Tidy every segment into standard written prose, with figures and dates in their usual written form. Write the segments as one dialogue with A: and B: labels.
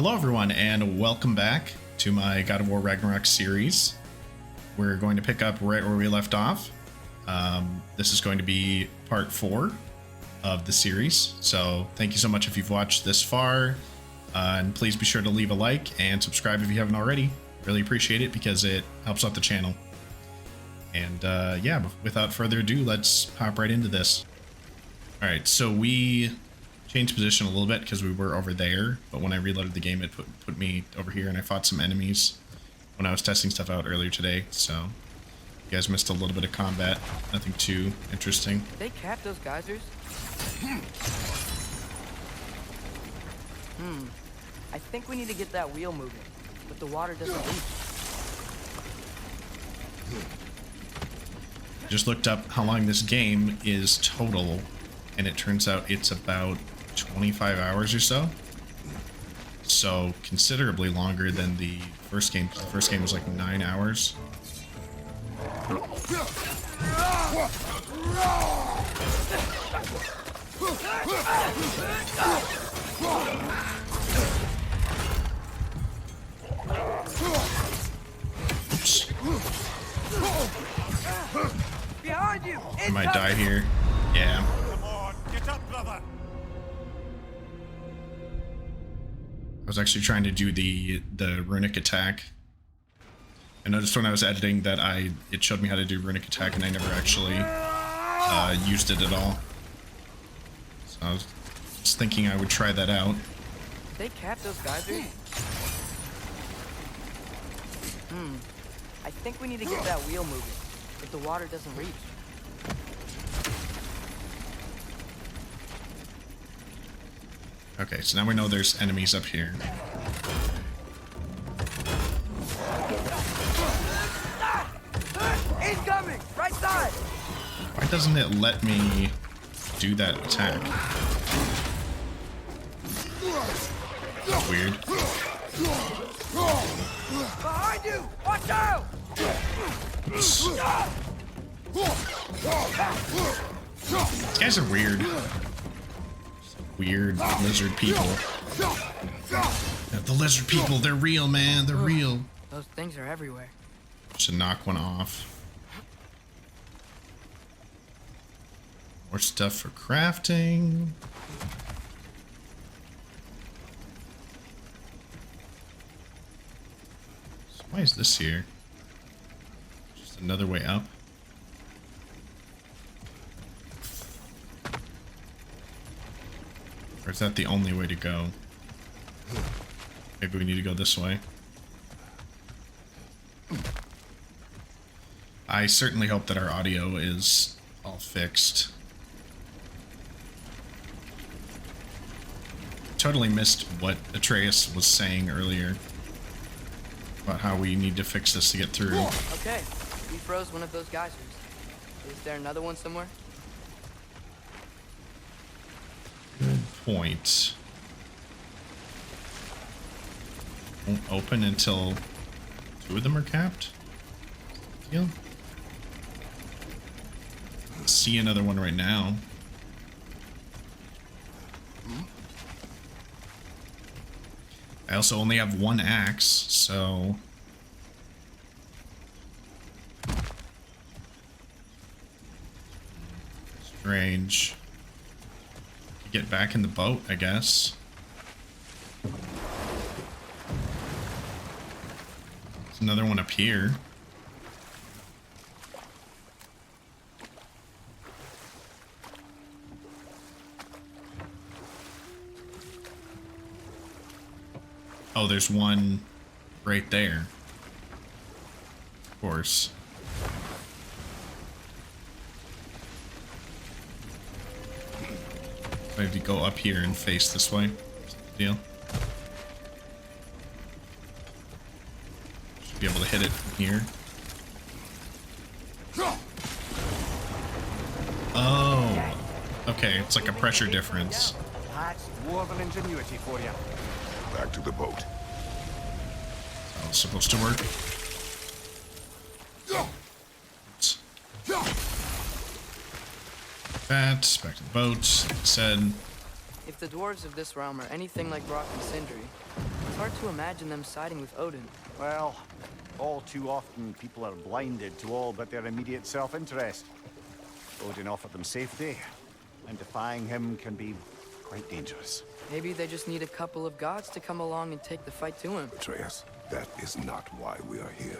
A: Hello everyone and welcome back to my God of War Ragnarök series. We're going to pick up right where we left off. This is going to be part 4 of the series, so thank you so much if you've watched this far, and please be sure to leave a like and subscribe if you haven't already. Really appreciate it because it helps out the channel. And yeah, without further ado, let's hop right into this. Alright, so we changed position a little bit because we were over there, but when I reloaded the game it put me over here, and I fought some enemies when I was testing stuff out earlier today, so you guys missed a little bit of combat. Nothing too interesting.
B: Did they cap those geysers? I think we need to get that wheel moving, but the water doesn't leak.
A: Just looked up how long this game is total, and it turns out it's about 25 hours or so. So considerably longer than the first game. The first game was like 9 hours. Oops.
B: Behind you!
A: I might die here. Yeah.
C: Come on, get up, brother.
A: I was actually trying to do the runic attack. I noticed when I was editing that it showed me how to do runic attack, and I never actually used it at all. So I was just thinking I would try that out.
B: Did they cap those geysers? I think we need to get that wheel moving, but the water doesn't reach.
A: Okay, so now we know there's enemies up here.
B: Incoming! Right side!
A: Why doesn't it let me do that attack? That's weird.
B: Behind you! Watch out!
A: These guys are weird. Weird lizard people. The lizard people, they're real, man. They're real.
B: Those things are everywhere.
A: Should knock one off. More stuff for crafting. So why is this here? Just another way up. Or is that the only way to go? Maybe we need to go this way. I certainly hope that our audio is all fixed. Totally missed what Atreus was saying earlier about how we need to fix this to get through.
B: Okay, we froze one of those geysers. Is there another one somewhere?
A: Good point. Won't open until 2 of them are capped. Deal. See another one right now. I also only have 1 axe, so strange. Get back in the boat, I guess. There's another one up here. Oh, there's one right there. Of course. I have to go up here and face this way. Deal. Should be able to hit it from here. Oh. Okay, it's like a pressure difference.
C: That's dwarven ingenuity for you.
D: Back to the boat.
A: That was supposed to work. Oops. That, back to the boat, like I said.
B: If the dwarves of this realm are anything like Rock and Sindri, it's hard to imagine them siding with Odin.
C: Well, all too often people are blinded to all but their immediate self-interest. Odin offered them safety, and defying him can be quite dangerous.
B: Maybe they just need a couple of gods to come along and take the fight to him.
D: Atreus, that is not why we are here.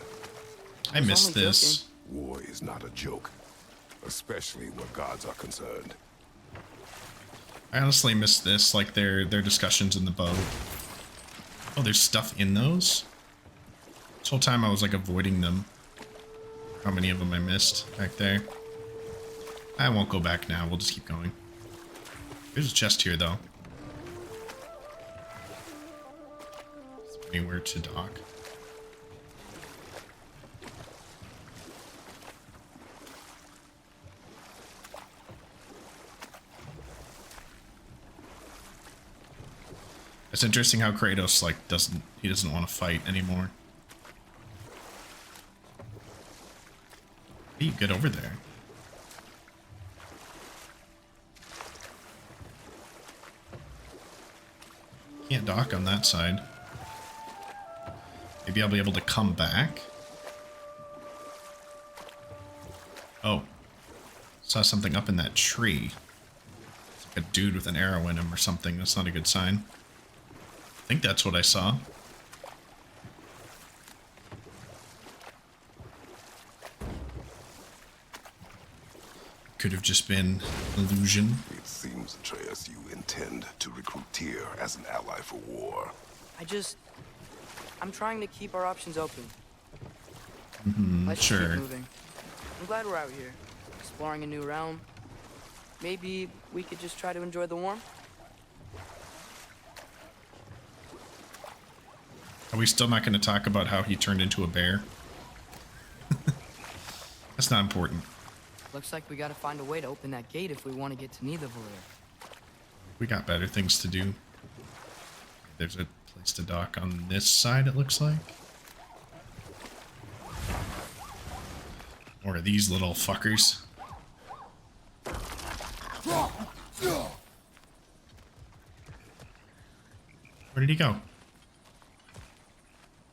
A: I
B: was
A: missed
B: only
A: this.
D: War is not a joke, especially where gods are concerned.
A: I honestly missed this, like their discussions in the boat. Oh, there's stuff in those? This whole time I was like avoiding them. How many of them I missed back there? I won't go back now, we'll just keep going. There's a chest here though. Is there anywhere to dock? It's interesting how Kratos like doesn't want to fight anymore. How do you get over there? Can't dock on that side. Maybe I'll be able to come back. Oh. Saw something up in that tree. It's like a dude with an arrow in him or something. That's not a good sign. I think that's what I saw. Could have just been illusion.
D: It seems, Atreus, you intend to recruit Tyr as an ally for war.
B: I'm trying to keep our options open. Let's
A: Sure.
B: keep moving. I'm glad we're out here, exploring a new realm. Maybe we could just try to enjoy the warmth?
A: Are we still not going to talk about how he turned into a bear? That's not important.
B: Looks like we gotta find a way to open that gate if we want to get to Nidavellir.
A: We got better things to do. There's a place to dock on this side, it looks like. Or these little fuckers. Where did he go?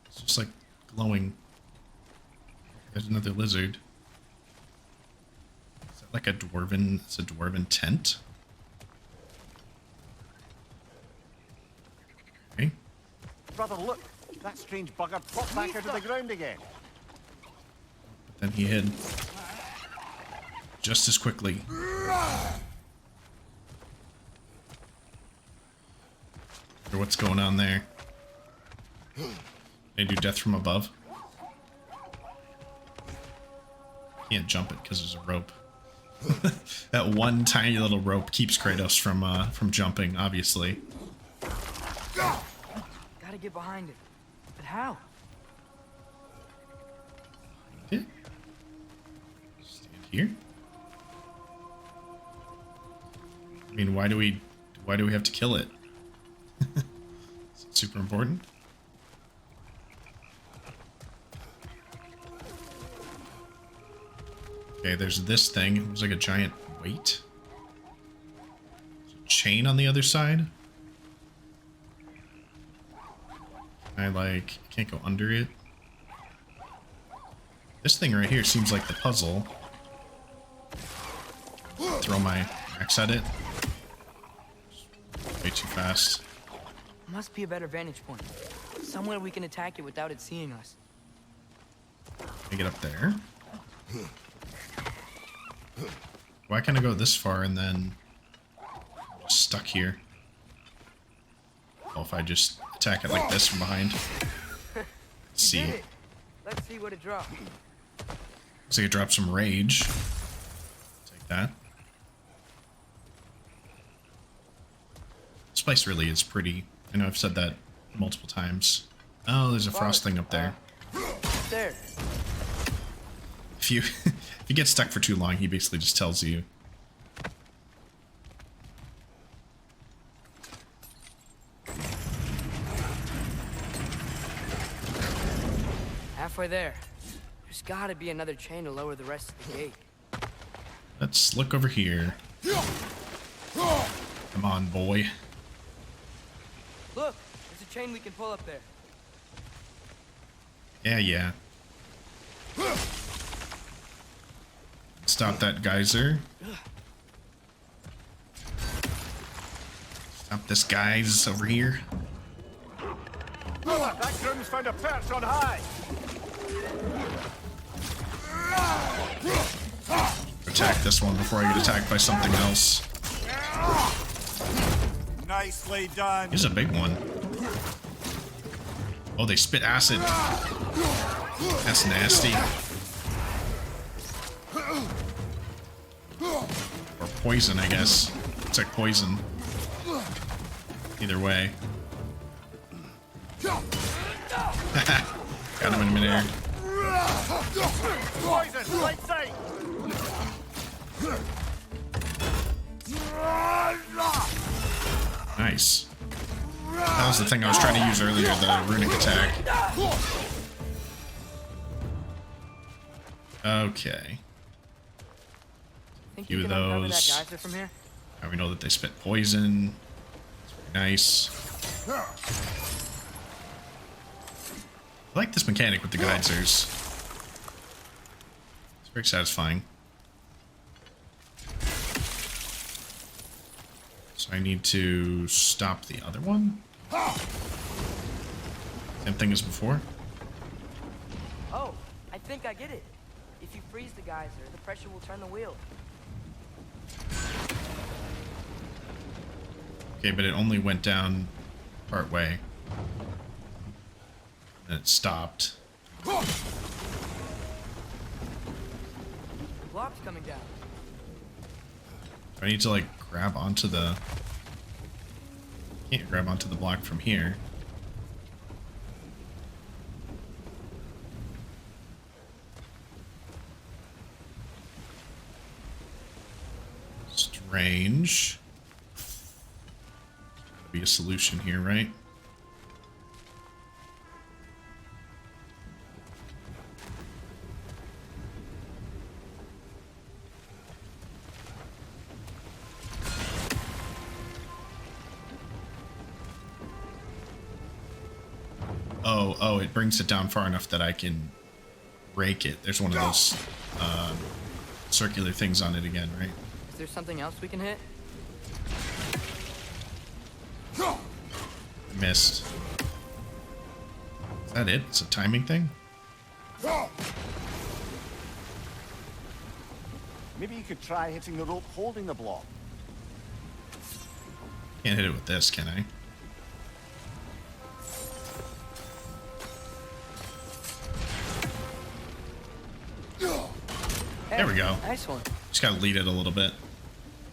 A: It's just like glowing. There's another lizard. Is that like a dwarven? It's a dwarven tent. Okay.
C: Brother, look! That strange bugger popped back out of the ground again.
A: But then he hid. Just as quickly. Or what's going on there? They do death from above. Can't jump it because there's a rope. That one tiny little rope keeps Kratos from jumping, obviously.
B: Gotta get behind it. But how?
A: Yeah. Stand here. I mean, why do we have to kill it? Is it super important? Okay, there's this thing. It was like a giant weight. There's a chain on the other side. I can't go under it. This thing right here seems like the puzzle. Throw my axe at it. Way too fast.
B: Must be a better vantage point. Somewhere we can attack it without it seeing us.
A: Can I get up there? Why can't I go this far and then just stuck here? Well, if I just attack it like this from behind. Let's see.
B: Did it. Let's see what it drops.
A: Looks like it dropped some rage. Take that. This place really is pretty. I know I've said that multiple times. Oh, there's a frost thing up there.
B: There.
A: If you if you get stuck for too long, he basically just tells you.
B: Halfway there. There's gotta be another chain to lower the rest of the gate.
A: Let's look over here. Come on, boy.
B: Look, there's a a chain we can pull up there.
A: Yeah. Stop that geyser. Stop this guy's over here.
C: That groom's found a perch on high.
A: Attack this one before I get attacked by something else.
C: Nicely done.
A: Here's a big one. Oh, they spit acid. That's nasty. Or poison, I guess. It's like poison. Either way. Got him in midair.
C: Poison, right side.
A: Nice. That was the thing I was trying to use earlier, the runic attack. Okay.
B: Think
A: Few
B: you
A: of
B: can uncover
A: those.
B: that geyser from here?
A: Now we know that they spit poison. It's very nice. I like this mechanic with the geysers. It's very satisfying. So I need to stop the other one? Same thing as before?
B: Oh, I think I get it. If you freeze the geyser, the pressure will turn the wheel.
A: Okay, but it only went down part way. And it stopped.
B: The block's coming down.
A: Do I need to like grab onto the... Can't grab onto the block from here. Strange. Be a solution here, right? Oh, it brings it down far enough that I can rake it. There's one of those circular things on it again, right?
B: Is there something else we can hit?
A: Missed. Is that it? It's a timing thing?
C: Maybe you could try hitting the rope holding the block.
A: Can't hit it with this, can I? There we go.
B: Nice one.
A: Just gotta lead it a little bit.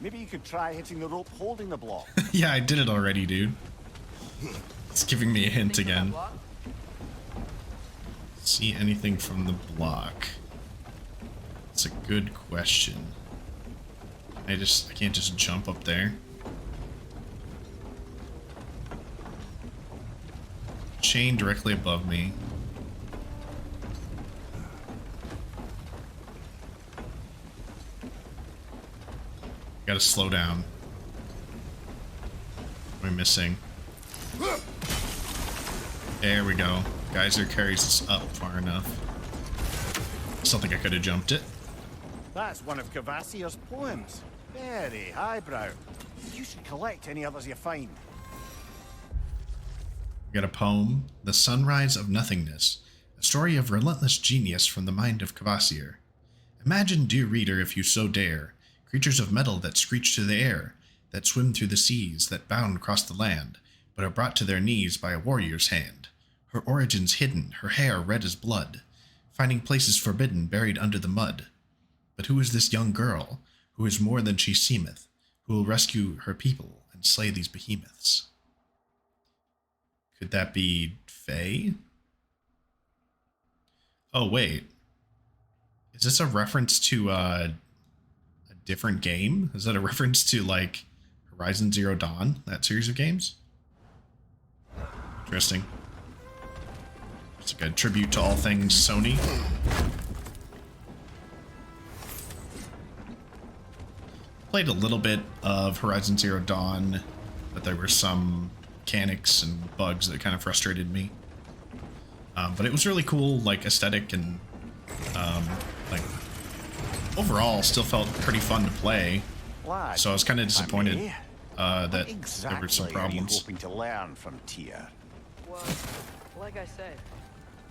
C: Maybe you could try hitting the rope holding the block.
A: Yeah, I did it already, dude. It's giving me a hint
B: Think of that
A: again.
B: block?
A: See anything from the block? It's a good question. I can't just jump up there. Chain directly above me. Gotta slow down. What am I missing? There we go. Geyser carries us up far enough. Still think I could have jumped it.
C: That's one of Cavassier's poems. Very highbrow. You should collect any others you find.
A: We got a poem, The Sunrise of Nothingness, a story of relentless genius from the mind of Cavassier. Imagine, dear reader, if you so dare, creatures of metal that screech to the air, that swim through the seas, that bound across the land, but are brought to their knees by a warrior's hand. Her origins hidden, her hair red as blood, finding places forbidden buried under the mud. But who is this young girl, who is more than she seemeth, who will rescue her people and slay these behemoths? Could that be Faye? Oh, wait. Is this a reference to a different game? Is that a reference to, like, Horizon Zero Dawn, that series of games? Interesting. It's like a tribute to all things Sony. Played a little bit of Horizon Zero Dawn, but there were some mechanics and bugs that kind of frustrated me. But it was really cool, like aesthetic and like overall still felt pretty fun to play.
C: Lad,
A: So I was kind of
C: if I
A: disappointed
C: may,
A: that
C: what
A: there were some
C: exactly are you
A: problems.
C: hoping to learn from Tyr?
B: Well, like I said,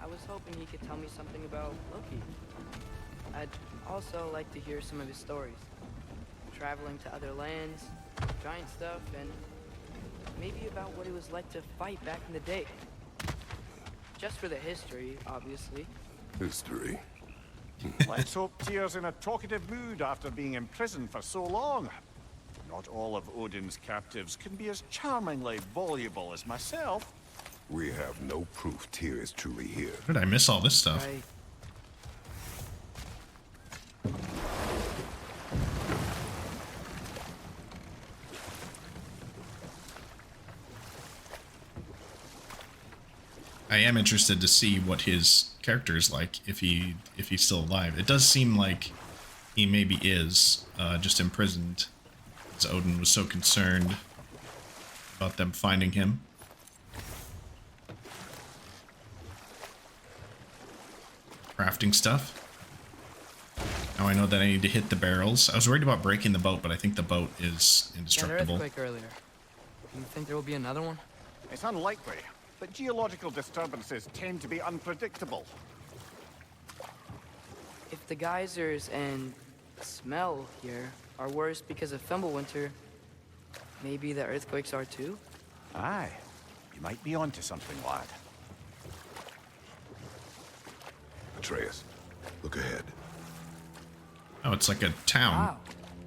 B: I was hoping he could tell me something about Loki. I'd also like to hear some of his stories. Traveling to other lands, giant stuff, and maybe about what it was like to fight back in the day. Just for the history, obviously.
D: History.
C: Let's hope Tyr's in a talkative mood after being in prison for so long. Not all of Odin's captives can be as charmingly voluble as myself.
D: We have no proof Tyr is truly here.
A: How did I miss all this stuff?
B: Right.
A: I am interested to see what his character is like if he's still alive. It does seem like he maybe is just imprisoned, as Odin was so concerned about them finding him. Crafting stuff. Now I know that I need to hit the barrels. I was worried about breaking the boat, but I think the boat is
B: An
A: indestructible.
B: earthquake earlier. Do you think there will be another one?
C: It's unlikely, but geological disturbances tend to be unpredictable.
B: If the geysers and smell here are worse because of Fimbulwinter, maybe the earthquakes are too?
C: Aye, you might be onto something, lad.
D: Atreus, look ahead.
A: Oh, it's like a town.
B: Wow.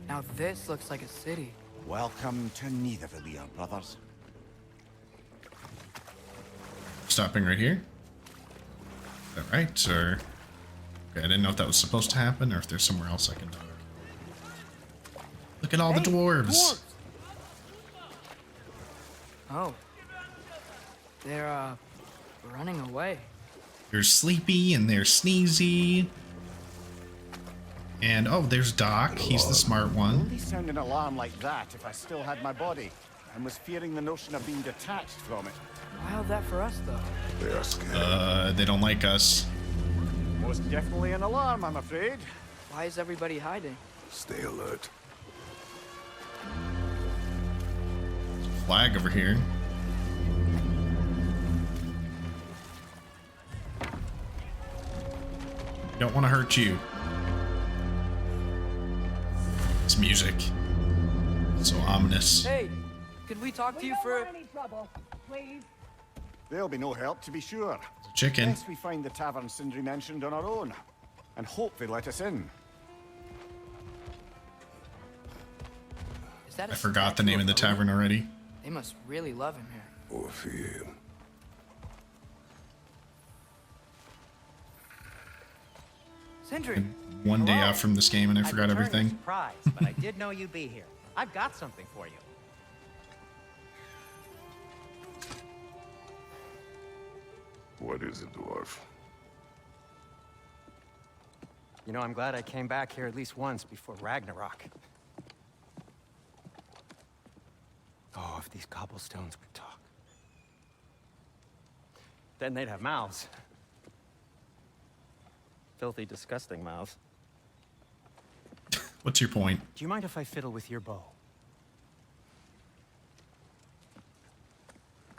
B: Now this looks like a city.
C: Welcome to Nidavellir, brothers.
A: Stopping right here. Is that right? Or okay, I didn't know if that was supposed to happen or if there's somewhere else I can look. Look at all the
B: Hey,
A: dwarves.
B: Oh. They're, running away.
A: They're sleepy and they're sneezy. And oh, there's Doc. He's the smart one.
C: Only sound an alarm like that if I still had my body, and was fearing the notion of being detached from it.
B: Wow, that for us, though.
D: They are scared.
A: They don't like us.
C: Most definitely an alarm, I'm afraid.
B: Why is everybody hiding?
D: Stay alert.
A: Flag over here. Don't want to hurt you. It's music. So ominous.
B: Hey, could we talk to you for...
E: any trouble, please.
C: There'll be no help, to be sure.
A: It's a chicken.
C: Best we find the tavern Sindri mentioned on our own, and hope they let us in.
B: Is that a
A: I forgot the
B: statue
A: name of the
B: Odin?
A: tavern already.
B: They must really love him here.
D: Or fear him.
B: Sindri!
A: One day
F: Hello.
A: out from this game and I
F: I'd
A: forgot
F: return your
A: everything.
F: Surprise, but I did know you'd be here. I've got something for you.
D: What is it, dwarf?
F: You know, I'm glad I came back here at least once before Ragnarok. Oh, if these cobblestones would talk. Then they'd have mouths. Filthy, disgusting mouths.
A: What's your point?
F: Do you mind if I fiddle with your bow?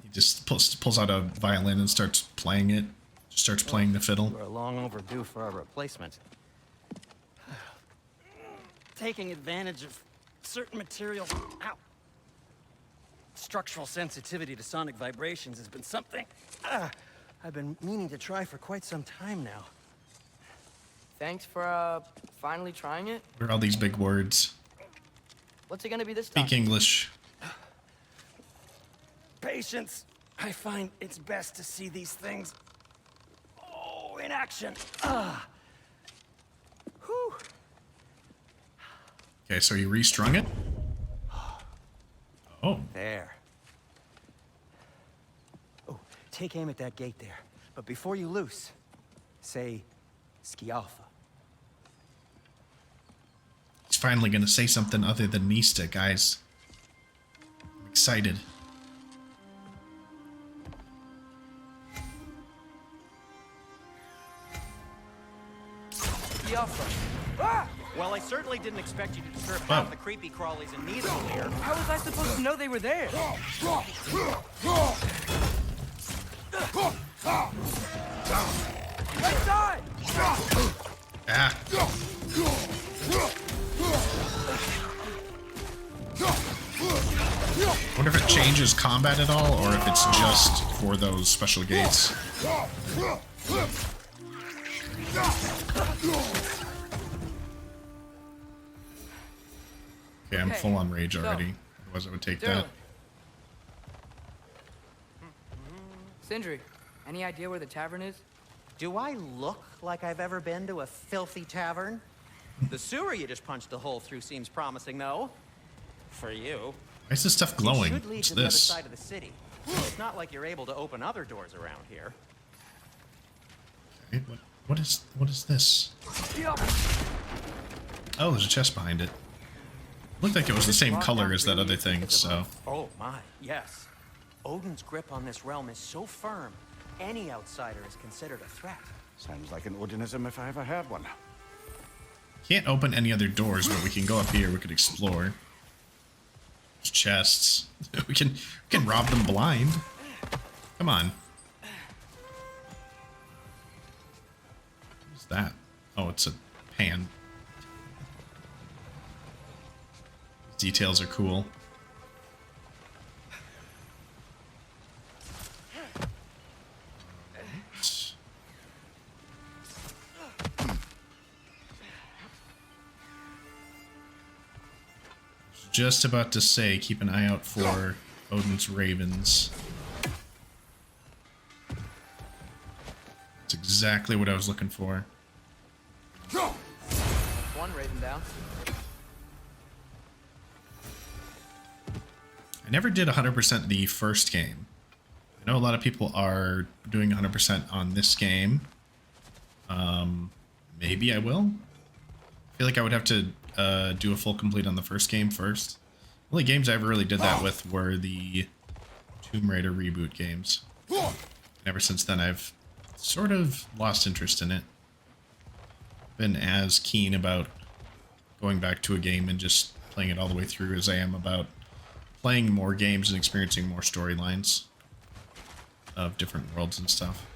A: He just pulls out a violin and starts playing it. Just starts playing the fiddle.
F: We're long overdue for a replacement. Taking advantage of certain materials. Ow! Structural sensitivity to sonic vibrations has been something I've been meaning to try for quite some time now.
B: Thanks for, finally trying it.
A: What are all these big words?
B: What's it gonna be this time?
A: Speak English.
F: Patience. I find it's best to see these things, in action. Whew.
A: Okay, so you restrung it? Oh,
F: There. Oh, take aim at that gate there. But before you loose, say, Skialfa.
A: he's finally gonna say something other than Mista, guys. I'm excited.
B: be off from? Ah!
F: Well, I certainly didn't expect you to disturb
A: Wow.
F: half the creepy crawlies in Needle here.
B: How was I supposed to know they were there? Right side!
A: Ah. Wonder if it changes combat at all, or if it's just for those special gates. Okay, I'm full on rage already. Otherwise I would take that.
B: Sindri, any idea where the tavern is?
F: Do I look like I've ever been to a filthy tavern? The sewer you just punched a hole through seems promising, though. For you.
A: Why is this stuff
F: It
A: glowing?
F: should lead
A: What's
F: to the other
A: this?
F: side of the city. It's not like you're able to open other doors around here.
A: Okay, what is this? Oh, there's a chest behind it. Looked like it was the same color as that other thing, so.
F: Oh my, yes. Odin's grip on this realm is so firm, any outsider is considered a threat.
C: Sounds like an Odinism if I ever heard one.
A: Can't open any other doors, but we can go up here. We could explore. There's chests. We can rob them blind. Come on. What's that? Oh, it's a pan. Details are cool. Just about to say, keep an eye out for Odin's ravens. That's exactly what I was looking for.
B: One raven down.
A: I never did 100% the first game. I know a lot of people are doing 100% on this game. Maybe I will. I feel like I would have to do a full complete on the first game first. The only games I ever really did that with were the Tomb Raider reboot games. And ever since then, I've sort of lost interest in it. Been as keen about going back to a game and just playing it all the way through as I am about playing more games and experiencing more storylines of different worlds and stuff.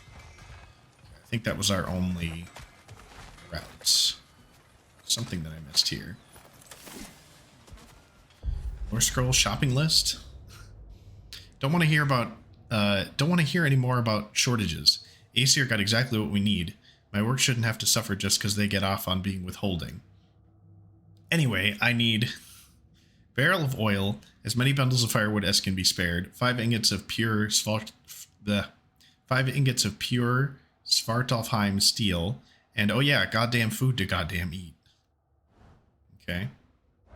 A: I think that was our only routes. Something that I missed here. More scroll shopping list. Don't want to hear about. Don't want to hear any more about shortages. Aesir got exactly what we need. My work shouldn't have to suffer just because they get off on being withholding. Anyway, I need barrel of oil, as many bundles of firewood as can be spared, 5 ingots of pure Svartalfheim steel, and oh yeah, goddamn food to goddamn eat. Okay.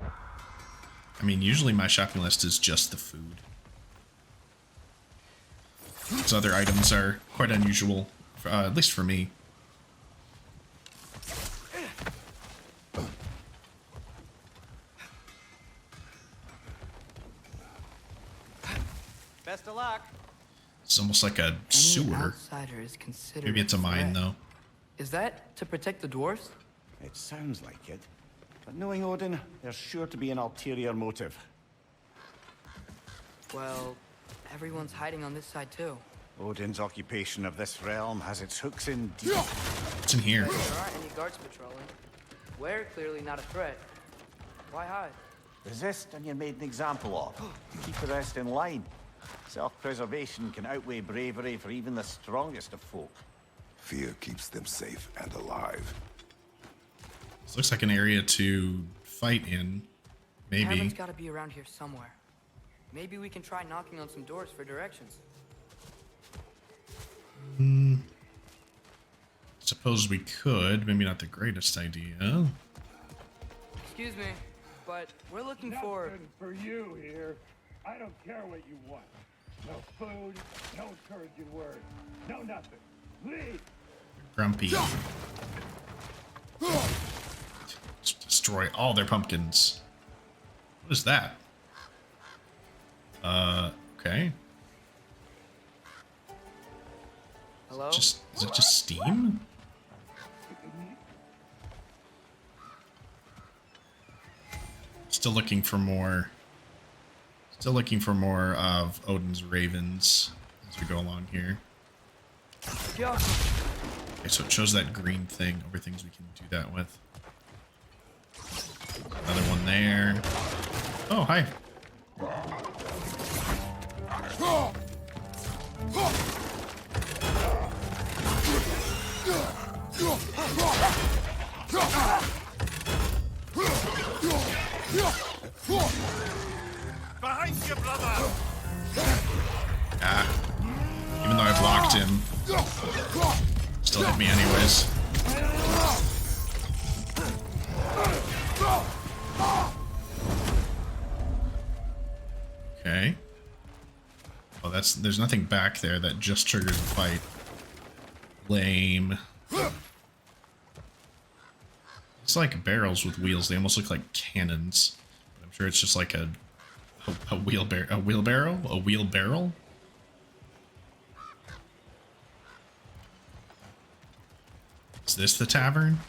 A: I mean, usually my shopping list is just the food. These other items are quite unusual, at least for me.
F: Best of luck.
A: It's almost like a sewer.
B: Outsider is considered
A: Maybe it's a mine,
B: threat.
A: though.
B: Is that to protect the dwarves?
C: It sounds like it. But knowing Odin, there's sure to be an ulterior motive.
B: Well, everyone's hiding on this side too.
C: Odin's occupation of this realm has its hooks in deep.
A: What's in here?
B: But there aren't any guards patrolling. We're clearly not a threat. Why hide?
C: Resist and you're made an example of. Keep the rest in line. Self-preservation can outweigh bravery for even the strongest of folk.
D: Fear keeps them safe and alive.
A: This looks like an area to fight in. Maybe.
B: Tavern's gotta be around here somewhere. Maybe we can try knocking on some doors for directions.
A: Suppose we could. Maybe not the greatest idea.
B: Excuse me, but we're looking for...
E: Nothing for you here. I don't care what you want. No food, no encouraging words, no nothing. Leave!
A: Grumpy. Just destroy all their pumpkins. What is that? Okay.
B: Hello?
A: Is it just steam? Still looking for more. Still looking for more of Odin's ravens as we go along here.
B: Yeah.
A: Okay, so it shows that green thing over things we can do that with. Another one there. Oh, hi.
C: Behind you, brother!
A: Ah. Even though I blocked him, still hit me anyways. Okay. Oh, there's nothing back there that just triggers a fight. Lame. It's like barrels with wheels. They almost look like cannons. I'm sure it's just like a wheelbarrow. A wheelbarrow? A wheelbarrow? Is this the tavern?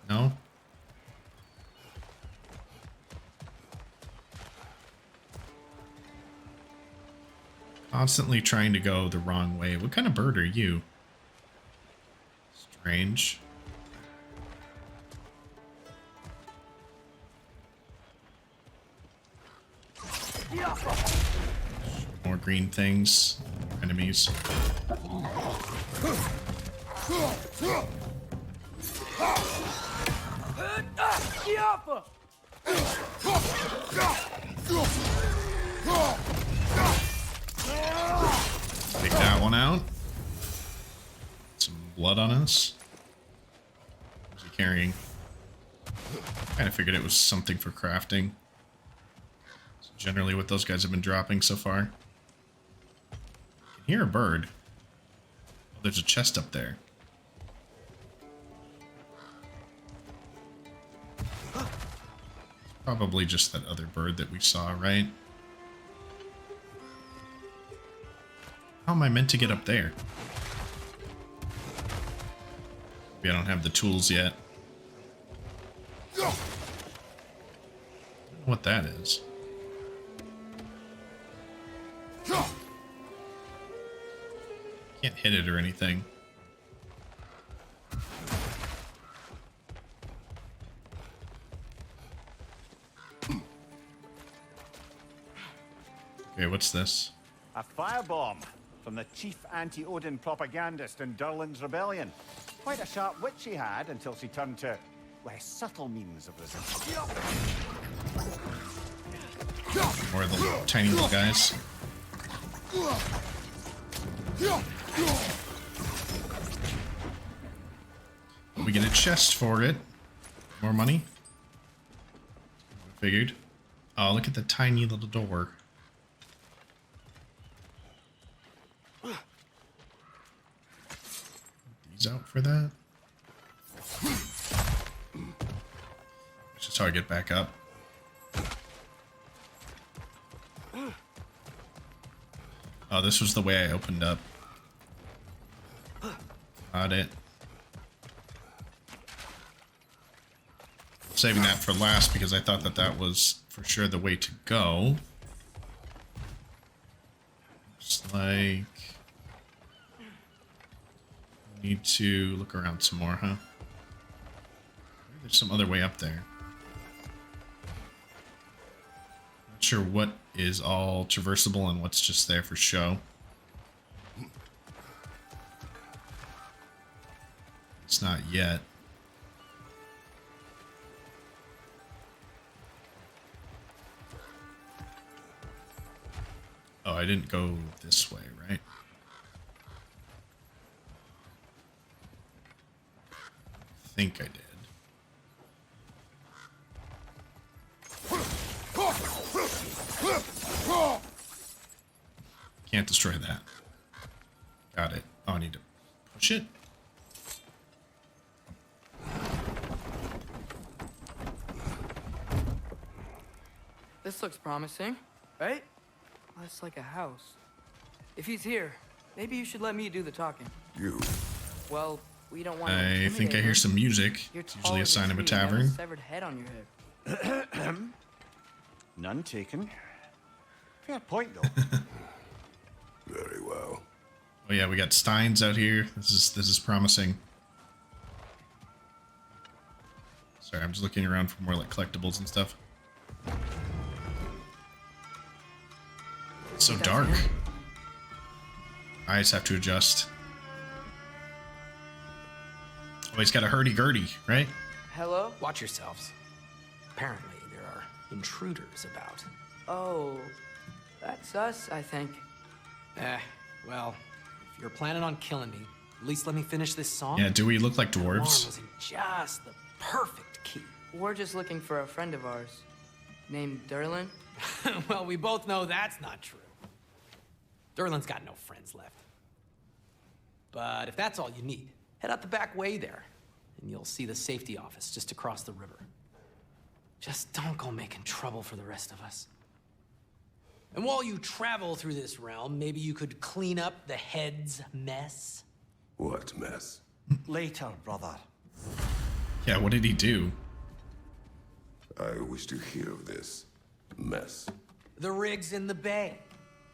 A: No? Constantly trying to go the wrong way. What kind of bird are you? Strange. More green things. Enemies. Take that one out. Some blood on us. What's he carrying? Kind of figured it was something for crafting. It's generally what those guys have been dropping so far. I can hear a bird. Oh, there's a chest up there. Probably just that other bird that we saw, right? How am I meant to get up there? Maybe I don't have the tools yet. I don't know what that is. Can't hit it or anything. Okay, what's this?
C: A firebomb from the chief anti-Odin propagandist in Durlin's rebellion. Quite a sharp wit she had until she turned to less subtle means of resistance.
A: More of the tiny little guys. We get a chest for it. More money. I figured. Oh, look at the tiny little door. These out for that. That's just how I get back up. Oh, this was the way I opened up. Got it. Saving that for last because I thought that that was for sure the way to go. Just like... Need to look around some more, huh? There's some other way up there. Not sure what is all traversable and what's just there for show. It's not yet. Oh, I didn't go this way, right? I think I did. Can't destroy that. Got it. Oh, I need to push it.
B: This looks promising, right? Less like a house. If he's here, maybe you should let me do the talking.
D: You.
B: Well, we don't want to
A: I think I
B: intimidate
A: hear
B: him.
A: some music.
B: You're
A: It's usually a
B: taller
A: sign
B: than
A: of a
B: tree, you have
A: tavern.
B: severed head on your head.
C: None taken. Fair point, though.
D: Very well.
A: Oh yeah, we got steins out here. This is promising. Sorry, I'm just looking around for more like collectibles and stuff. It's so dark. Eyes have to adjust. Oh, he's got a hurdy-gurdy, right?
B: Hello?
G: Watch yourselves. Apparently, there are intruders about.
B: Oh, that's us, I think.
G: Well, if you're planning on killing me, at least let me finish this song.
A: Yeah, do we look like
G: Alarm
A: dwarves?
G: was in just the perfect key.
B: We're just looking for a friend of ours named Derlin.
G: Well, we both know that's not true. Derlin's got no friends left. But if that's all you need, head out the back way there, and you'll see the safety office just across the river. Just don't go making trouble for the rest of us. And while you travel through this realm, maybe you could clean up the head's mess.
D: What mess?
C: Later, brother.
A: Yeah, what did he do?
D: I wish to hear of this mess.
G: The rig's in the bay.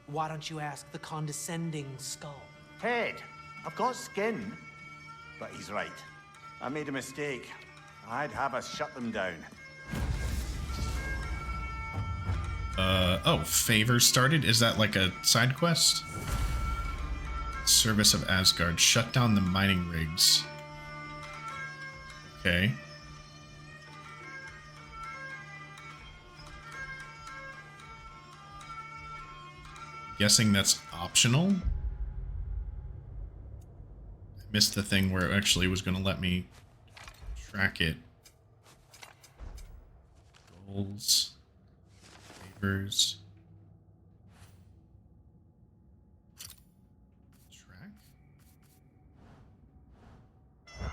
G: Why don't you ask the condescending skull?
C: Head, I've got skin. But he's right. I made a mistake. I'd have us shut them down.
A: Oh, favor started? Is that like a side quest? Service of Asgard. Shut down the mining rigs. Okay. Guessing that's optional? I missed the thing where it actually was going to let me track it. Goals. Favors. Track. So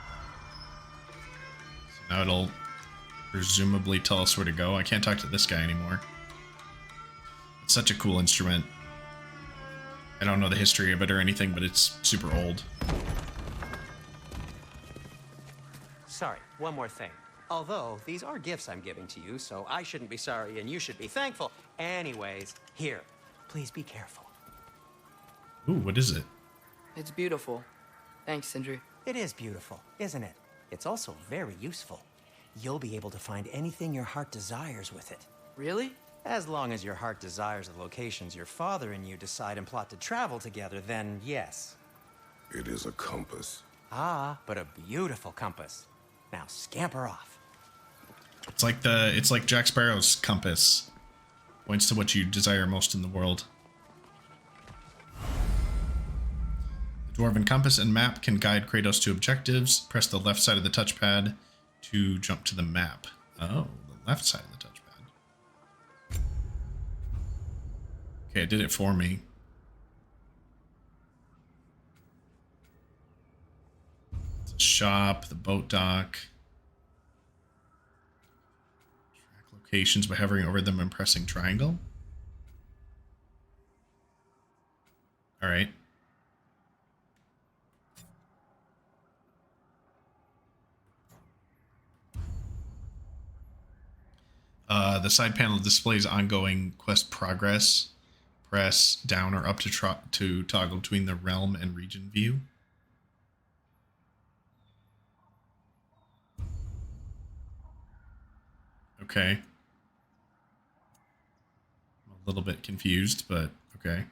A: now it'll presumably tell us where to go. I can't talk to this guy anymore. It's such a cool instrument. I don't know the history of it or anything, but it's super old.
F: Sorry, one more thing. Although, these are gifts I'm giving to you, so I shouldn't be sorry and you should be thankful. Anyways, here, please be careful.
A: Ooh, what is it?
B: It's beautiful. Thanks, Sindri.
F: It is beautiful, isn't it? It's also very useful. You'll be able to find anything your heart desires with it.
B: Really?
F: As long as your heart desires the locations your father and you decide and plot to travel together, then yes.
D: It is a compass.
F: Ah, but a beautiful compass. Now scamper off.
A: It's like Jack Sparrow's compass. Points to what you desire most in the world. The Dwarven compass and map can guide Kratos to objectives. Press the left side of the touchpad to jump to the map. Oh, the left side of the touchpad. Okay, it did it for me. It's a shop, the boat dock. Track locations by hovering over them and pressing triangle. All right. The side panel displays ongoing quest progress. Press down or up to toggle between the realm and region view. Okay. I'm a little bit confused, but okay.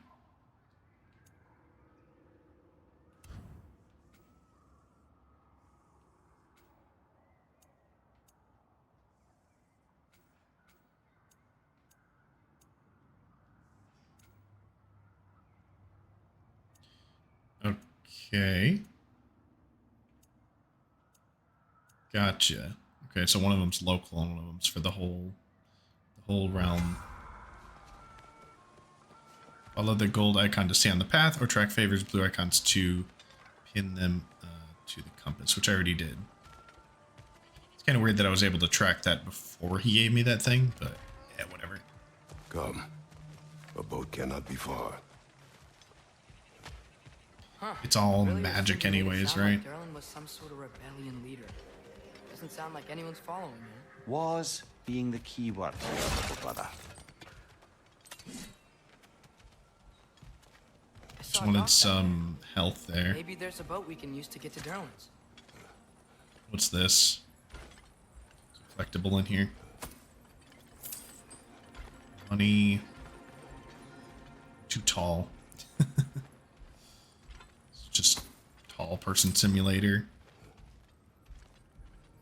A: Okay. Gotcha. Okay, so one of them's local and one of them's for the whole realm. Follow the gold icon to stay on the path, or track favors blue icons to pin them to the compass, which I already did. It's kind of weird that I was able to track that before he gave me that thing, but yeah, whatever.
D: Come. A boat cannot be far.
B: Huh.
A: It's all
B: Really,
A: magic
B: Sindri made it
A: anyways,
B: sound
A: right?
B: Like Derlin was some sort of rebellion leader. Doesn't sound like anyone's following him.
C: Was being the key word, little brother.
B: I
A: Just
B: saw a
A: wanted
B: dock down
A: some health
B: there.
A: there.
B: Maybe there's a boat we can use to get to Derlin's.
A: What's this? Collectible in here. Money. Too tall. It's just tall person simulator.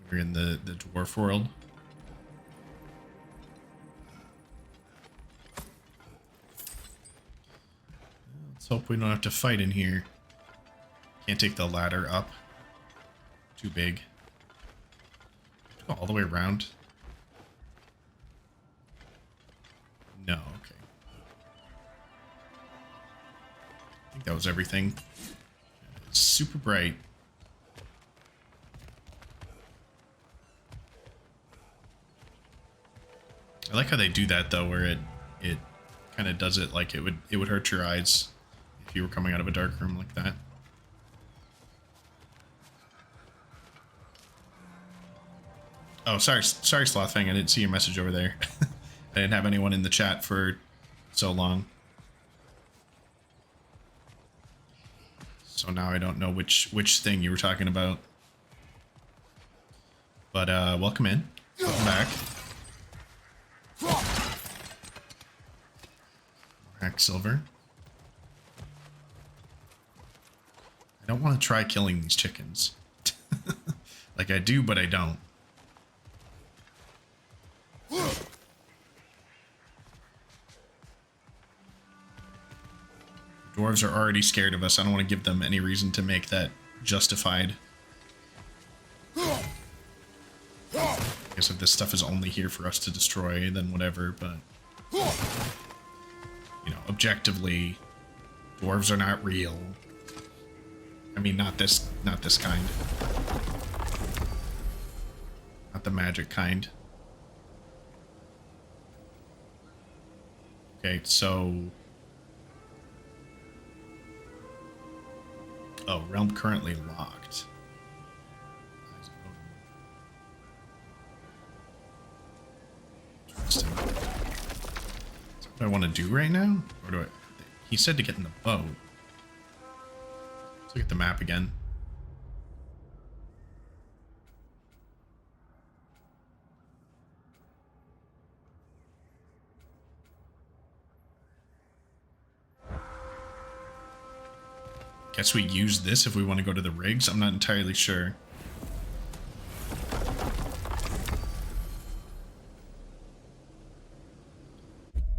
A: We're in the dwarf world. Let's hope we don't have to fight in here. Can't take the ladder up. Too big. Go all the way around. No, okay. I think that was everything. It's super bright. I like how they do that though, where it kind of does it like it would hurt your eyes if you were coming out of a dark room like that. Oh, sorry, Slothfang. I didn't see your message over there. I didn't have anyone in the chat for so long. So now I don't know which thing you were talking about. But welcome in. Welcome back. Hack silver. I don't want to try killing these chickens. Like I do, but I don't. Dwarves are already scared of us. I don't want to give them any reason to make that justified. I guess if this stuff is only here for us to destroy, then whatever, but... You know, objectively, dwarves are not real. I mean, not this kind. Not the magic kind. Okay, so... Oh, realm currently locked. Interesting. Is that what I want to do right now? Or do I... He said to get in the boat. Let's look at the map again. Guess we use this if we want to go to the rigs. I'm not entirely sure.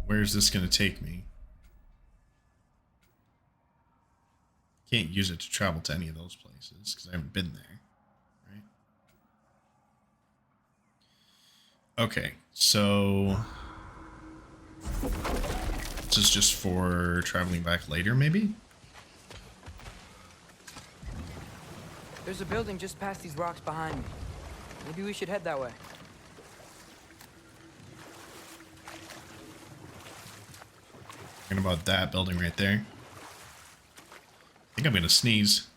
A: Where's this going to take me? Can't use it to travel to any of those places because I haven't been there, right? Okay, so this is just for traveling back later, maybe?
B: There's a building just past these rocks behind me. Maybe we should head that way.
A: Thinking about that building right there. I think I'm gonna sneeze.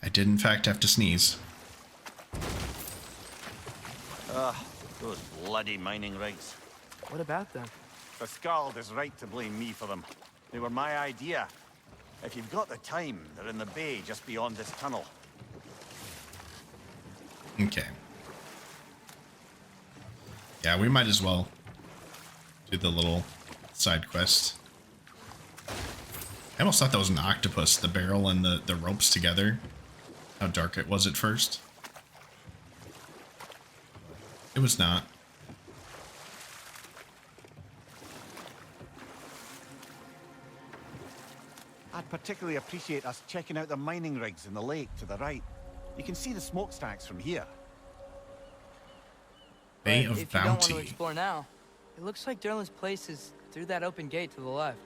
A: I did in fact have to sneeze.
C: Those bloody mining rigs.
B: What about them?
C: The Skald is right to blame me for them. They were my idea. If you've got the time, they're in the bay just beyond this tunnel.
A: Okay. Yeah, we might as well do the little side quest. I almost thought that was an octopus, the barrel and the ropes together. How dark it was at first. It was not.
C: I'd particularly appreciate us checking out the mining rigs in the lake to the right. You can see the smokestacks from here.
A: Bay
B: But
A: of
B: if you don't want
A: Bounty.
B: to explore now, it looks like Derlin's place is through that open gate to the left.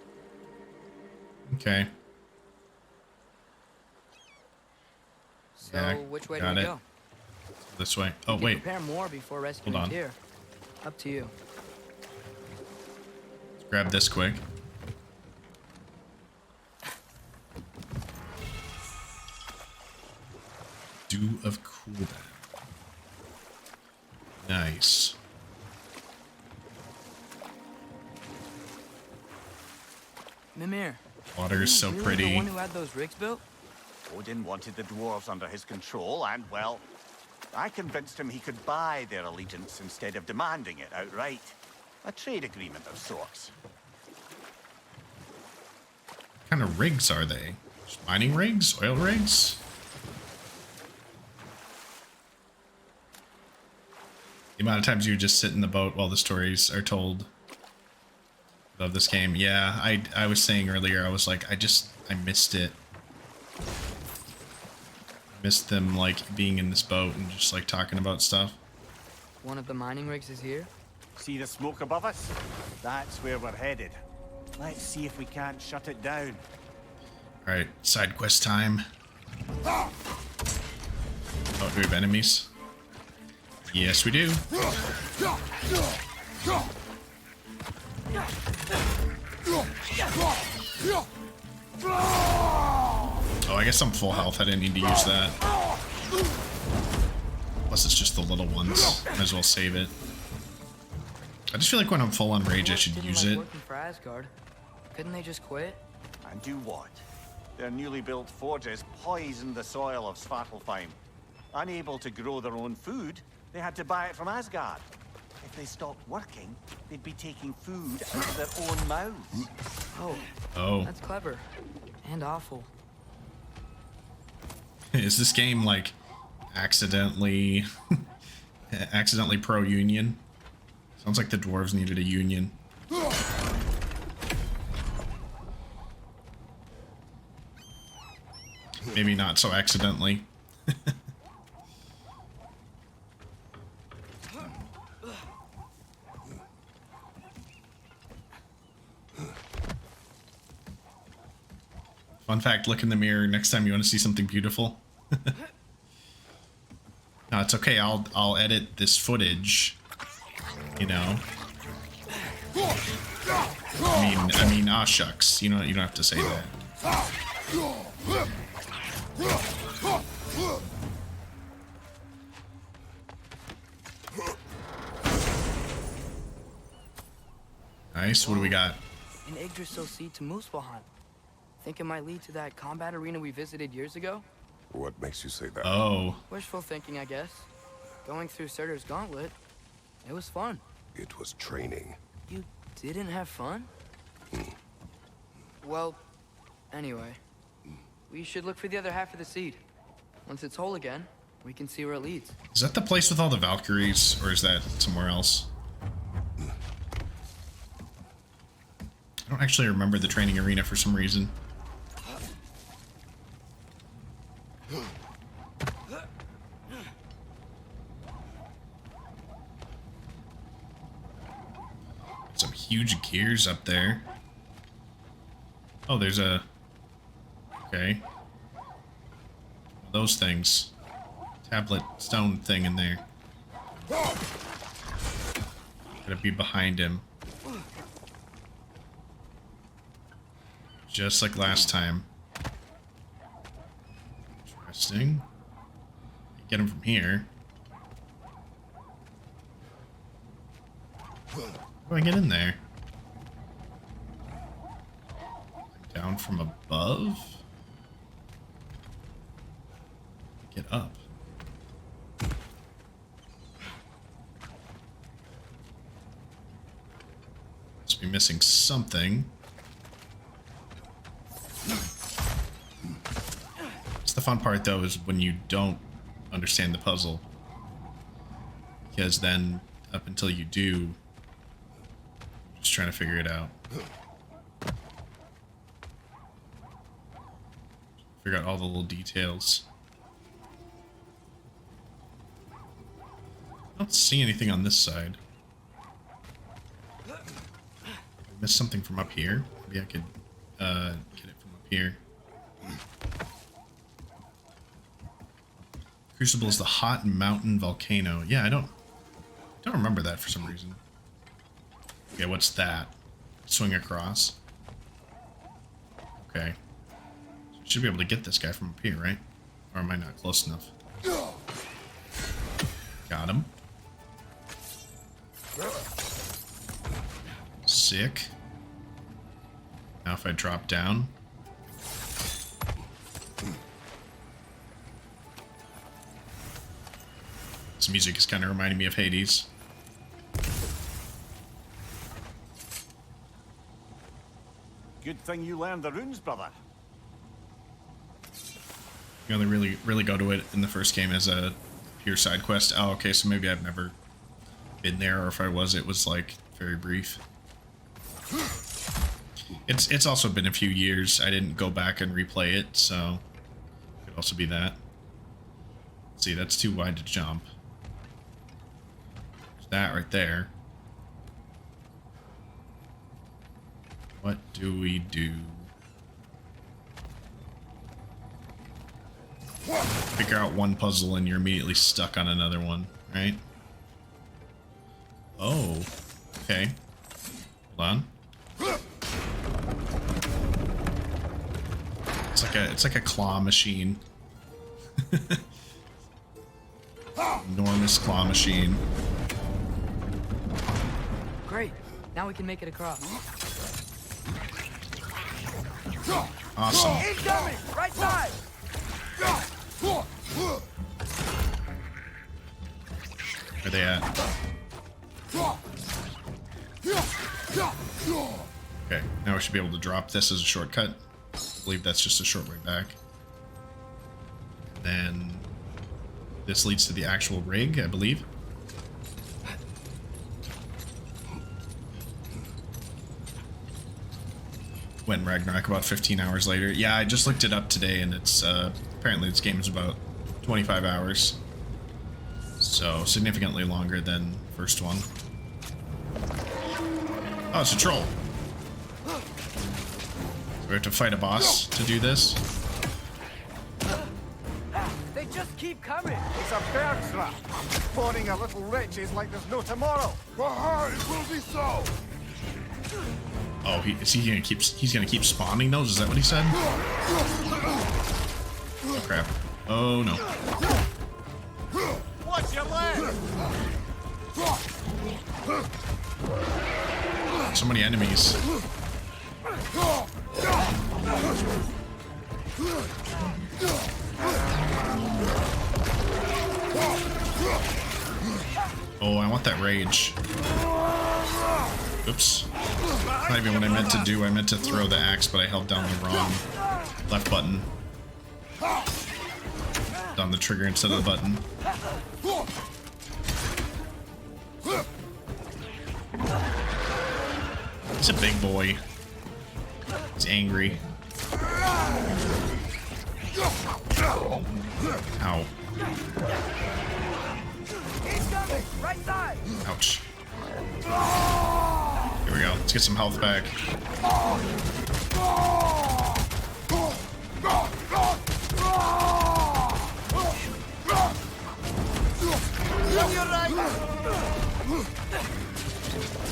A: Okay.
B: So
A: Yeah,
B: which way do
A: got
B: we
A: it.
B: go?
A: This way. Oh,
B: We can
A: wait.
B: prepare more before rescuing
A: Hold on.
B: Tyr. Up to you.
A: Let's grab this quick. Dew of Cooldown.
B: Mimir.
A: Water is so
B: really
A: pretty.
B: The one who had those rigs built?
C: Odin wanted the dwarves under his control, and, well, I convinced him he could buy their allegiance instead of demanding it outright. A trade agreement of sorts.
A: What kind of rigs are they? Just mining rigs? Oil rigs? The amount of times you just sit in the boat while the stories are told of this game. Yeah, I was saying earlier, I was like, I missed it. Missed them like being in this boat and just like talking about stuff.
B: One of the mining rigs is here?
C: See the smoke above us? That's where we're headed. Let's see if we can't shut it down.
A: Alright, side quest time. Oh, do we have enemies? Yes, we do. Oh, I guess I'm full health. I didn't need to use that. Plus, it's just the little ones. Might as well save it. I just feel like when I'm full on rage, I should
B: Didn't
A: use
B: like
A: it.
B: working for Asgard. Couldn't they just quit?
C: And do what? Their newly built forges poisoned the soil of Svartalfheim. Unable to grow their own food, they had to buy it from Asgard. If they stopped working, they'd be taking food out of their own mouths.
A: Oh.
B: That's clever. And awful.
A: Is this game like accidentally pro-union? Sounds like the dwarves needed a union. Maybe not so accidentally. Fun fact, look in the mirror next time you want to see something beautiful. No, it's okay. I'll edit this footage. You know. I mean, aw shucks. You don't have to say that. Nice. What do we got?
B: An Yggdrasil seed to Muspelheim. Think it might lead to that combat arena we visited years ago?
D: What makes you say that?
A: Oh.
B: Wishful thinking, I guess. Going through Surtur's gauntlet, it was fun.
D: It was training.
B: You didn't have fun? Well, anyway. We should look for the other half of the seed. Once it's whole again, we can see where it leads.
A: Is that the place with all the Valkyries, or is that somewhere else? I don't actually remember the training arena for some reason. Some huge gears up there. Oh, there's a... Okay. Those things. Tablet stone thing in there. Gotta be behind him. Just like last time. Interesting. Get him from here. How do I get in there? Down from above? Get up. Must be missing something. It's the fun part though is when you don't understand the puzzle. Because then up until you do, you're just trying to figure it out. Figure out all the little details. I don't see anything on this side. Missed something from up here. Maybe I could get it from up here. Crucible is the hot mountain volcano. Yeah, I don't remember that for some reason. Okay, what's that? Swing across. Okay. Should be able to get this guy from up here, right? Or am I not close enough? Got him. Sick. Now if I drop down. This music is kind of reminding me of Hades.
C: Good thing you learned the runes, brother.
A: You only really go to it in the first game as a pure side quest. Oh, okay, so maybe I've never been there, or if I was, it was like very brief. It's also been a few years. I didn't go back and replay it, so it could also be that. Let's see, that's too wide to jump. There's that right there. What do we do? Figure out one puzzle and you're immediately stuck on another one, right? Oh, okay. Hold on. It's like a claw machine. Enormous claw machine.
B: Great. Now we can make it across.
A: Awesome.
B: Incoming! Right side!
A: Where they at? Okay, now we should be able to drop this as a shortcut. I believe that's just a short way back. Then this leads to the actual rig, I believe. When Ragnarok about 15 hours later. Yeah, I just looked it up today, and it's apparently this game is about 25 hours. So significantly longer than first one. Oh, it's a troll. So we have to fight a boss to do this.
B: They just keep coming!
C: It's a bear trap. Spawning a little rich is like there's no tomorrow.
D: For her, it will be so.
A: Oh, he's gonna keep spawning those? Is that what he said? Oh crap. Oh no.
C: Watch your leg!
A: So many enemies. Oh, I want that rage. Oops. Not even what I meant to do. I meant to throw the axe, but I held down the wrong left button. Down the trigger instead of the button. He's a big boy. He's angry. Ow.
B: Incoming! Right side!
A: Ouch. Here we go. Let's get some health back.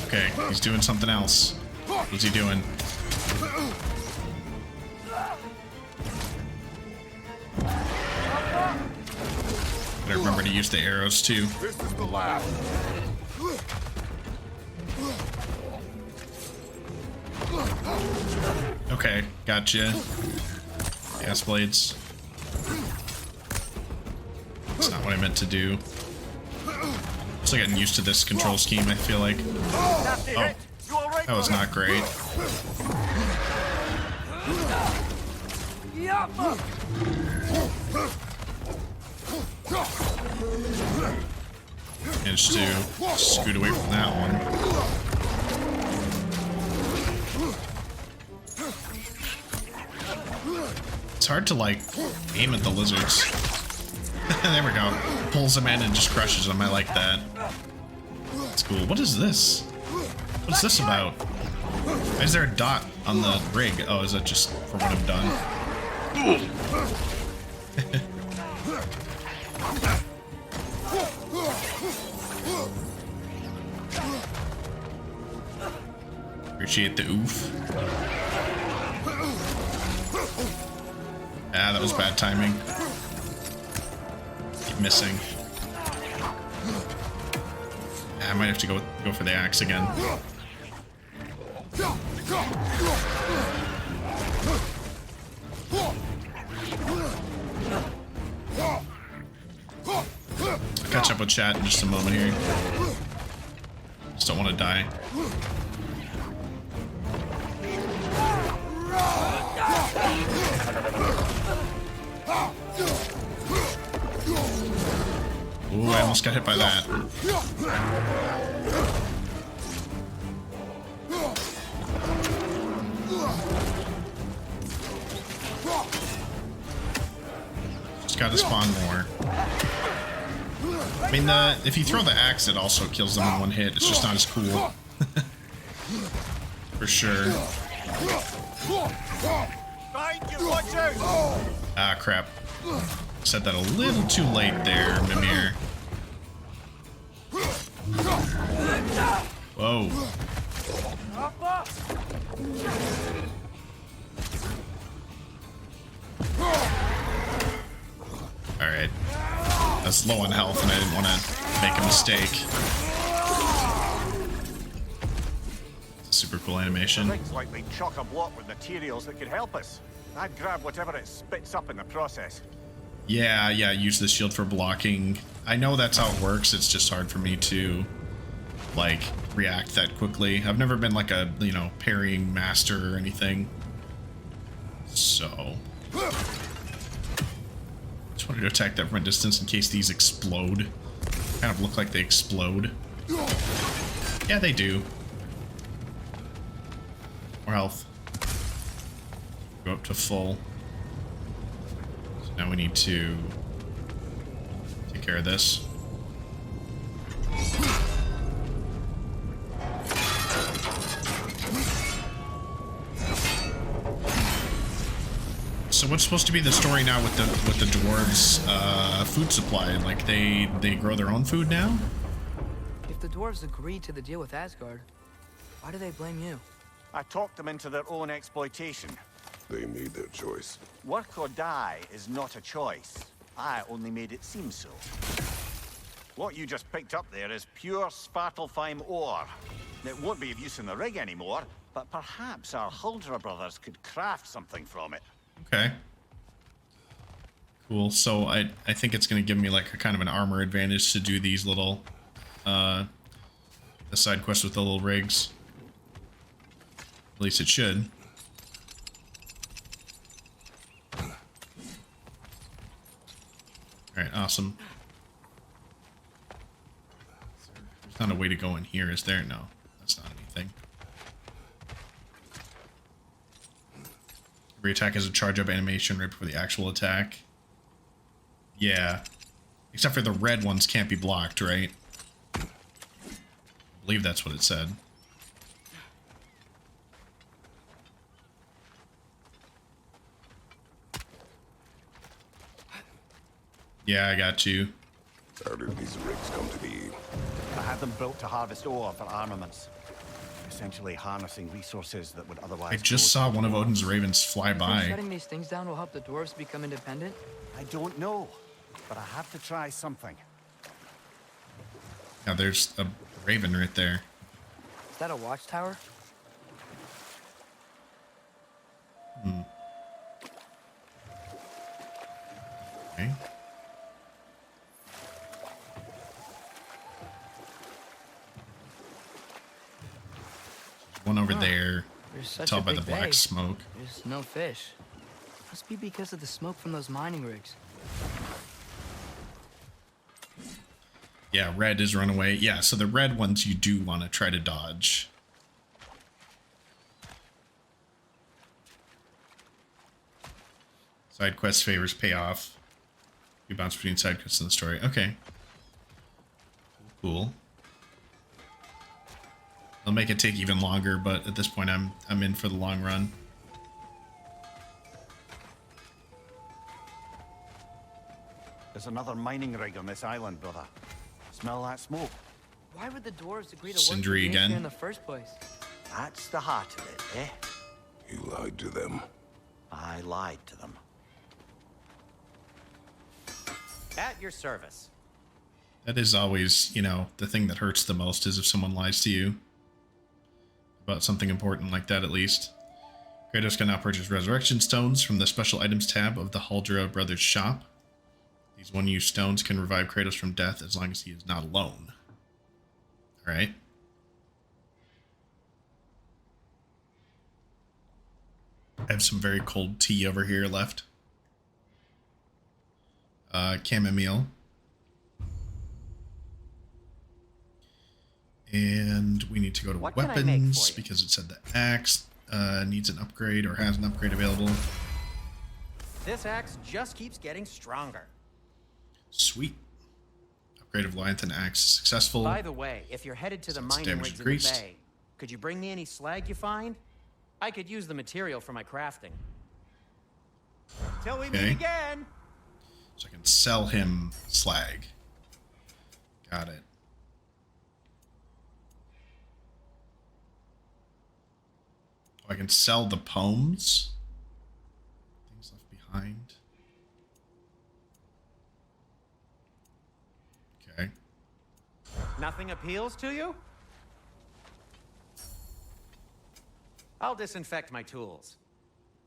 A: Okay, he's doing something else. What's he doing? Better remember to use the arrows too.
D: This is the last.
A: Okay, gotcha. Gas blades. That's not what I meant to do. I'm still getting used to this control scheme, I feel like. Oh, that was not great. Managed to scoot away from that one. It's hard to, like, aim at the lizards. There we go. Pulls them in and just crushes them. I like that. That's cool. What is this? What's this about? Why is there a dot on the rig? Oh, is that just for what I've done? Appreciate the oof. Ah, that was bad timing. Keep missing. I might have to go for the axe again. catch up with chat in just a moment here. Just don't want to die. Ooh, I almost got hit by that. Just gotta spawn more. I mean, if you throw the axe, it also kills them in one hit. It's just not as cool. For sure. Ah, crap. Said that a little too late there, Mimir. Whoa. Alright. That's low on health and I didn't want to make a mistake. It's a super cool animation.
C: Things like they chock a block with materials that could help us. I'd grab whatever it spits up in the process.
A: Yeah, use the shield for blocking. I know that's how it works, it's just hard for me to, like, react that quickly. I've never been like a, you know, parrying master or anything. So... just wanted to attack that from a distance in case these explode. Kind of look like they explode. Yeah, they do. More health. Go up to full. So now we need to take care of this. So what's supposed to be the story now with the dwarves' food supply? Like they grow their own food now?
B: If the dwarves agreed to the deal with Asgard, why do they blame you?
C: I talked them into their own exploitation.
D: They made their choice.
C: Work or die is not a choice. I only made it seem so. What you just picked up there is pure Svartalfheim ore. It won't be of use in the rig anymore, but perhaps our Huldra brothers could craft something from it.
A: Okay. Cool. So I think it's going to give me like a kind of an armor advantage to do these little the side quests with the little rigs. At least it should. Alright, awesome. There's not a way to go in here, is there? No, that's not anything. Every attack has a charge-up animation right before the actual attack. Yeah. Except for the red ones can't be blocked, right? I believe that's what it said. Yeah, I got you.
D: How did these rigs come to be?
C: I had them built to harvest ore for armaments. Essentially harnessing resources that would otherwise...
A: I just saw one of Odin's ravens fly
B: You think
A: by.
B: shutting these things down will help the dwarves become independent?
C: I don't know, but I have to try something.
A: Yeah, there's a raven right there.
B: Is that a watchtower?
A: Okay. One over there.
B: There's such
A: Tell
B: a
A: by the
B: big
A: black
B: bay.
A: smoke.
B: There's no fish. Must be because of the smoke from those mining rigs.
A: Yeah, red is run away. Yeah, so the red ones you do want to try to dodge. Side quest favors pay off. You bounce between side quests in the story. Okay. Cool. I'll make it take even longer, but at this point I'm in for the long run.
C: There's another mining rig on this island, brother. Smell that smoke?
B: Why would the dwarves agree to work
A: Sindri
B: with me
A: again.
B: here in the first place?
C: That's the heart of it, eh?
D: You lied to them.
C: I lied to them.
F: At your service.
A: That is always, you know, the thing that hurts the most is if someone lies to you. About something important like that, at least. Kratos can now purchase resurrection stones from the special items tab of the Huldra Brothers shop. These one-use stones can revive Kratos from death as long as he is not alone. Alright. I have some very cold tea over here left. Chamomile. And we need to go to weapons because it said the axe needs an upgrade or has an upgrade available.
F: This axe just keeps getting stronger.
A: Sweet. Upgrade of Leviathan axe successful.
F: By the way, if you're headed to the mining rigs in the bay, could you bring me any slag you find? I could use the material for my crafting. Till we meet again.
A: So I can sell him slag. Got it. Oh, I can sell the poems. Things left behind. Okay.
F: Nothing appeals to you? I'll disinfect my tools.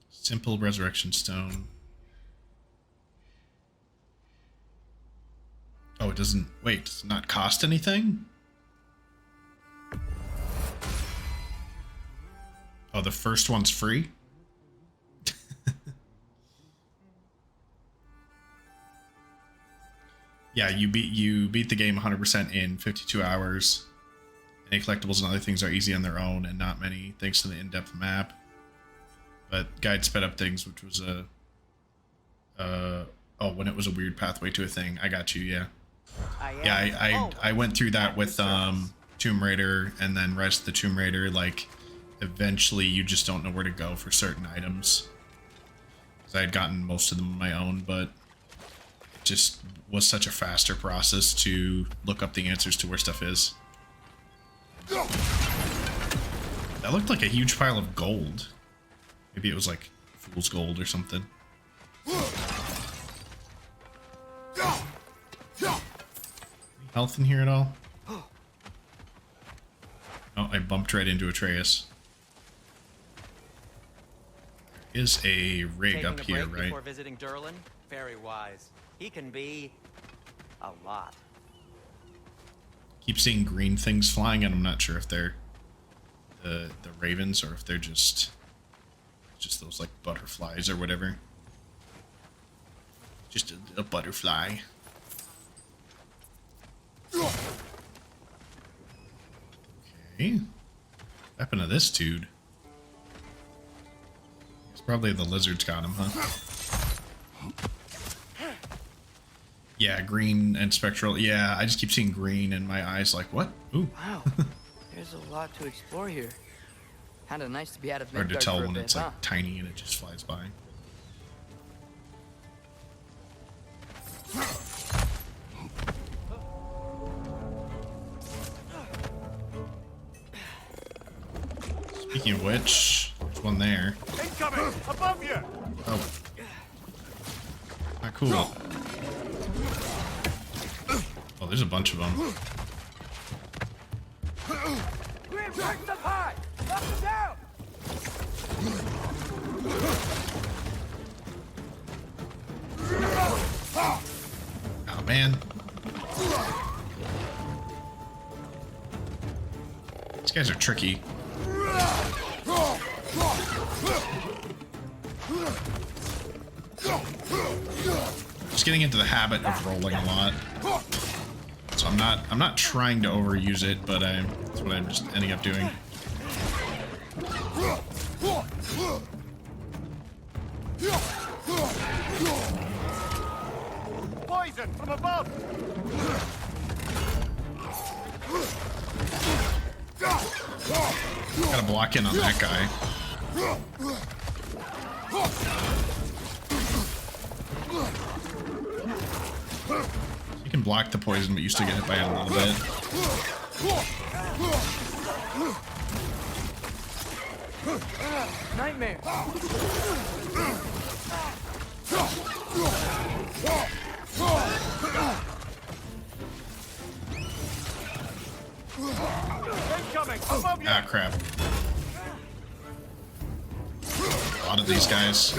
A: Simple resurrection stone. Oh, it doesn't... Wait, does it not cost anything? Oh, the first one's free? Yeah, you beat the game 100% in 52 hours. Any collectibles and other things are easy on their own and not many, thanks to the in-depth map. But guide sped up things, which was a... oh, when it was a weird pathway to a thing. I got you, yeah. Yeah, I went through that with Tomb Raider and then Rise of the Tomb Raider. Like, eventually you just don't know where to go for certain items. Because I had gotten most of them on my own, but it just was such a faster process to look up the answers to where stuff is. That looked like a huge pile of gold. Maybe it was like fool's gold or something. Any health in here at all? Oh, I bumped right into Atreus. There is a rig up here, right?
F: Before visiting Durlin, very wise. He can be a lot.
A: Keep seeing green things flying, and I'm not sure if they're the ravens or if they're just those like butterflies or whatever. Just a butterfly. Okay. Weapon of this dude. It's probably the lizard's got him, huh? Yeah, green and spectral. Yeah, I just keep seeing green and my eyes like, what? Ooh.
B: Wow. There's a lot to explore here. Kinda nice to be out of
A: Hard to
B: Midgard
A: tell
B: for a
A: when
B: bit,
A: it's
B: huh?
A: like tiny and it just flies by. Speaking of which, there's one there.
C: Incoming! Above you!
A: Oh. Not cool. Oh, there's a bunch of them.
E: Reinforce them high! Knock them down!
A: Oh, man. These guys are tricky. Just getting into the habit of rolling a lot. So I'm not trying to overuse it, but that's what I'm just ending up doing.
C: Poison from above!
A: Gotta block in on that guy. You can block the poison, but you still get hit by it a little bit.
B: Nightmare.
C: Incoming! Above you!
A: Ah, crap. A lot of these guys.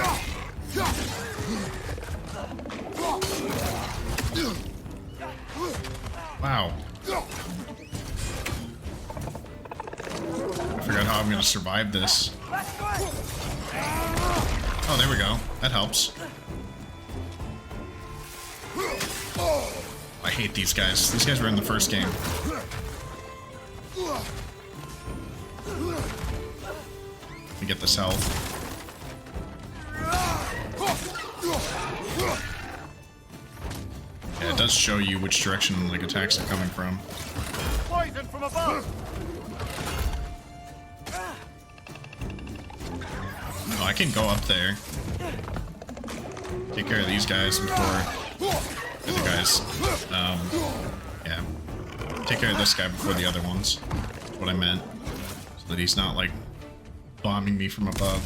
A: Wow. I forgot how I'm gonna survive this. Oh, there we go. That helps. I hate these guys. These guys were in the first game. Let me get this health. Yeah, it does show you which direction like attacks are coming from.
C: Poison from above!
A: Oh, I can go up there. Take care of these guys before the other guys. Yeah. Take care of this guy before the other ones. That's what I meant. So that he's not like bombing me from above.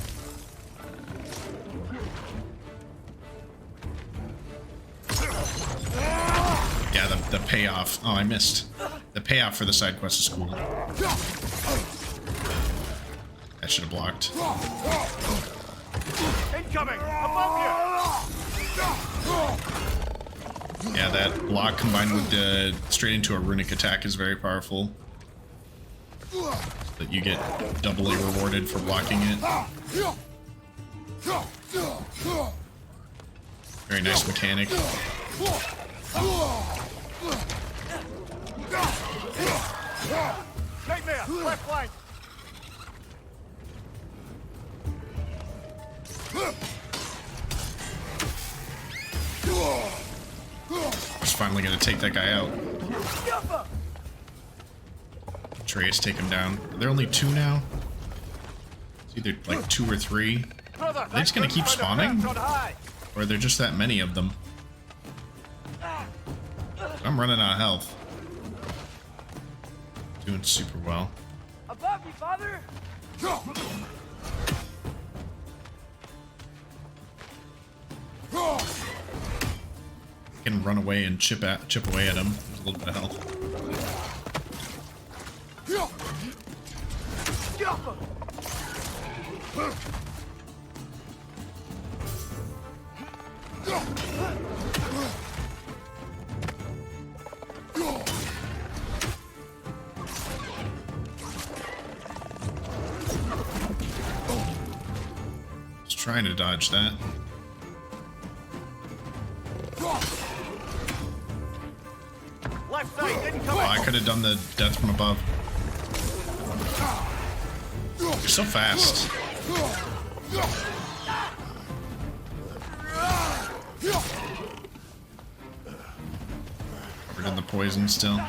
A: Yeah, the payoff. Oh, I missed. The payoff for the side quest is cool. I should have blocked.
C: Incoming! Above you!
A: Yeah, that block combined with the straight into a runic attack is very powerful. So that you get doubly rewarded for blocking it. Very nice mechanic.
C: Nightmare! Left flank!
A: Just finally gonna take that guy out. Atreus, take him down. Are there only two now? It's either like 2 or 3. Are they just gonna keep spawning? Or are there just that many of them? I'm running out of health. Doing super well.
B: Above you, father!
A: I can run away and chip away at him. There's a little bit of health. Just trying to dodge that.
C: Left side, incoming!
A: Oh, I could have done the death from above. You're so fast. Covered in the poison still.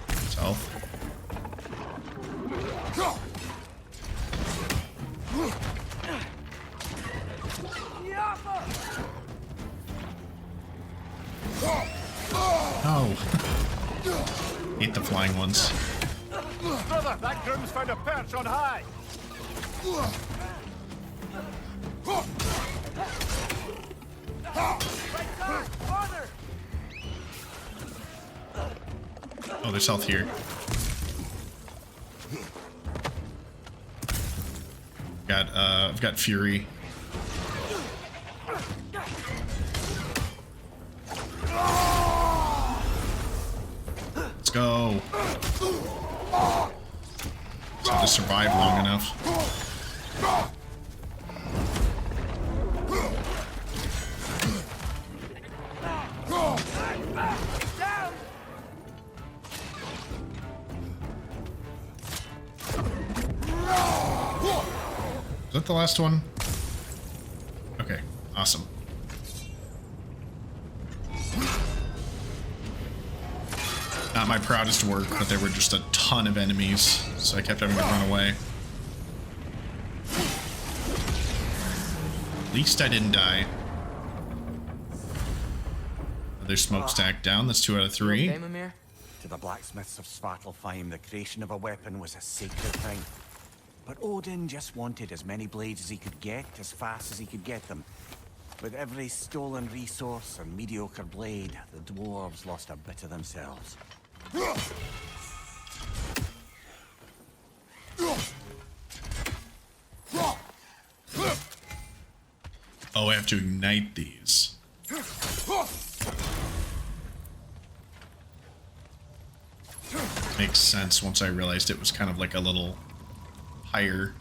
A: It's health. Oh. Hate the flying ones.
C: Brother, that groom's found a perch on high!
A: Oh, there's health here. I've got Fury. Let's go. Just have to survive long enough. Is that the last one? Okay, awesome. Not my proudest work, but there were just a ton of enemies, so I kept having to run away. At least I didn't die. Another smokestack down, that's 2 out of 3.
B: Okay, Mimir?
C: To the blacksmiths of Svartalfheim, the creation of a weapon was a sacred thing. But Odin just wanted as many blades as he could get, as fast as he could get them. With every stolen resource and mediocre blade, the dwarves lost a bit of themselves.
A: Oh, I have to ignite these. sense once I realized it was kind of like a little higher.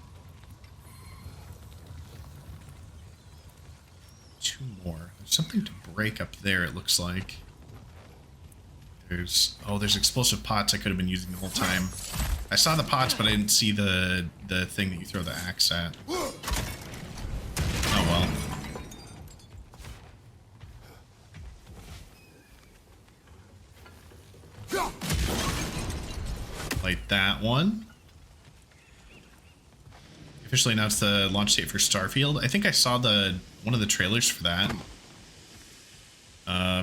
A: 2 more. There's something to break up there, it looks like. There's explosive pots I could have been using the whole time. I saw the pots, but I didn't see the thing that you throw the axe at. Oh well. Light that one. Officially announced the launch date for Starfield. I think I saw one of the trailers for that.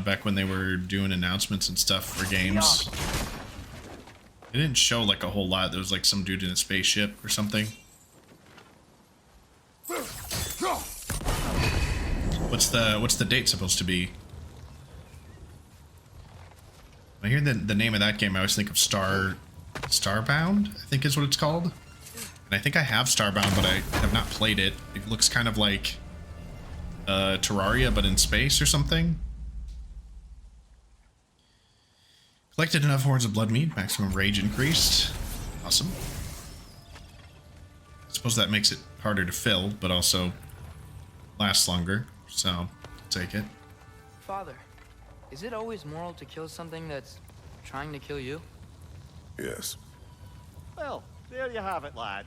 A: Back when they were doing announcements and stuff for games. It didn't show like a whole lot. There was like some dude in a spaceship or something. What's the date supposed to be? When I hear the name of that game, I always think of Starbound, I think is what it's called. And I think I have Starbound, but I have not played it. It looks kind of like Terraria, but in space or something. Collected enough horns of blood meat, maximum rage increased. Awesome. I suppose that makes it harder to fill, but also lasts longer, so I'll take it.
B: Father, is it always moral to kill something that's trying to kill you?
D: Yes.
C: Well, there you have it, lad.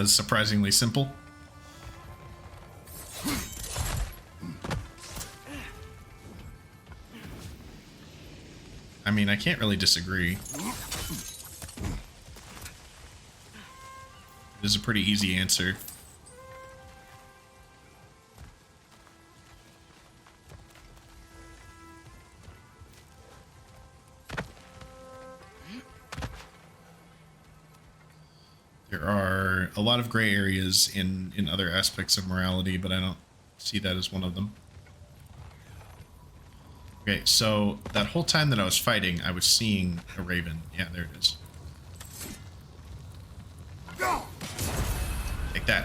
A: Surprisingly simple. I mean, I can't really disagree. It is a pretty easy answer. There are a lot of gray areas in other aspects of morality, but I don't see that as one of them. Okay, so that whole time that I was fighting, I was seeing a raven. Yeah, there it is. Take that.